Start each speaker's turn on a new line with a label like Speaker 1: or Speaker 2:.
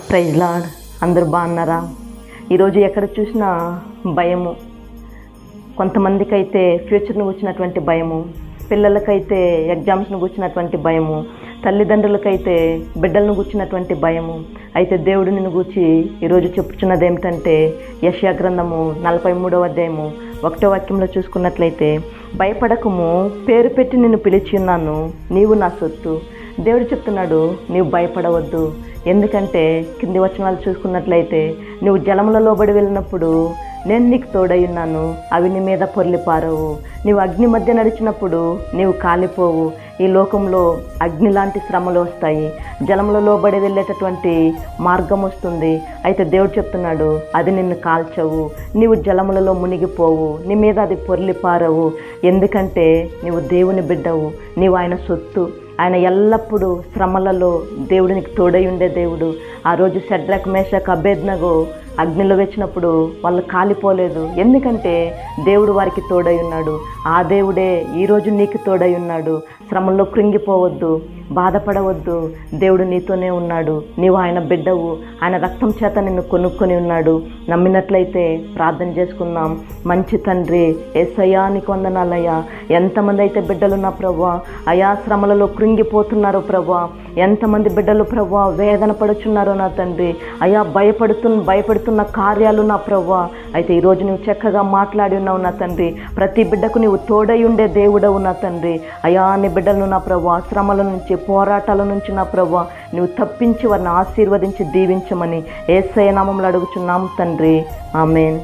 Speaker 1: Praise lord. అందరూ బాగున్నారా? ఈరోజు ఎక్కడ చూసినా భయము. కొంతమందికి అయితే ఫ్యూచర్ను కూర్చున్నటువంటి భయము, పిల్లలకైతే ఎగ్జామ్స్ను కూర్చున్నటువంటి భయము, తల్లిదండ్రులకైతే బిడ్డలను కూర్చున్నటువంటి భయము. అయితే దేవుడు నిన్ను గూర్చి ఈరోజు చెప్పుచున్నది ఏమిటంటే, యెషయా గ్రంథము 43వ అధ్యాయము 1వ వాక్యంలో చూసుకున్నట్లయితే, భయపడకము, పేరు పెట్టి నిన్ను పిలిచి ఉన్నాను, నీవు నా సొత్తు. దేవుడు చెప్తున్నాడు, నీవు భయపడవద్దు. ఎందుకంటే కింది వచనాలు చూసుకున్నట్లయితే, నువ్వు జలములలో బడి వెళ్ళినప్పుడు నేను నీకు తోడై ఉన్నాను, అవి నీ మీద పొర్లిపారవు. నీవు అగ్ని మధ్య నడిచినప్పుడు నీవు కాలిపోవు. ఈ లోకంలో అగ్ని లాంటి శ్రమలు వస్తాయి, జలములలో బడి వెళ్ళేటటువంటి మార్గం వస్తుంది. అయితే దేవుడు చెప్తున్నాడు, అది నిన్ను కాల్చవు, నీవు జలములలో మునిగిపోవు, నీ మీద అది పొర్లిపారవు. ఎందుకంటే నీవు దేవుని బిడ్డవు, నీవు ఆయన సొత్తు. ఆయన ఎల్లప్పుడూ శ్రమలలో దేవుడు నీకు తోడై ఉండే దేవుడు. ఆ రోజు షడ్రక్, మేషక్, అబేద్నగో అగ్నిలో వేసినప్పుడు వాళ్ళు కాలిపోలేదు. ఎందుకంటే దేవుడు వారికి తోడై ఉన్నాడు. ఆ దేవుడే ఈరోజు నీకు తోడై ఉన్నాడు. శ్రమల్లో కృంగిపోవద్దు, బాధపడవద్దు. దేవుడు నీతోనే ఉన్నాడు. నీవు ఆయన బిడ్డవు. ఆయన రక్తం చేత నిన్ను కొనుక్కొని ఉన్నాడు. నమ్మినట్లయితే ప్రార్థన చేసుకుందాం. మంచి తండ్రి యేసయ్యా, నీకు వందనాలయ్యా. ఎంతమంది అయితే బిడ్డలున్నా ప్రభువా, అయా శ్రమలలో కృంగిపోతున్నారో ప్రభువా, ఎంతమంది బిడ్డలు ప్రభువా వేదన పడుచున్నారో నా తండ్రి, అయా భయపడుతున్న కార్యాలు నా ప్రభువా. అయితే ఈరోజు నువ్వు చక్కగా మాట్లాడి ఉన్నావు నా తండ్రి. ప్రతి బిడ్డకు నీవు తోడై ఉండే దేవుడవు నా తండ్రి. అయా నీ బిడ్డలను నా ప్రభువా శ్రమల నుంచి, పోరాటాల నుంచి నా ప్రభువా నువ్వు తప్పించి వారిని ఆశీర్వదించి దీవించమని యేసయ్య నామములో అడుగుచున్నాము తండ్రి. ఆమేన్.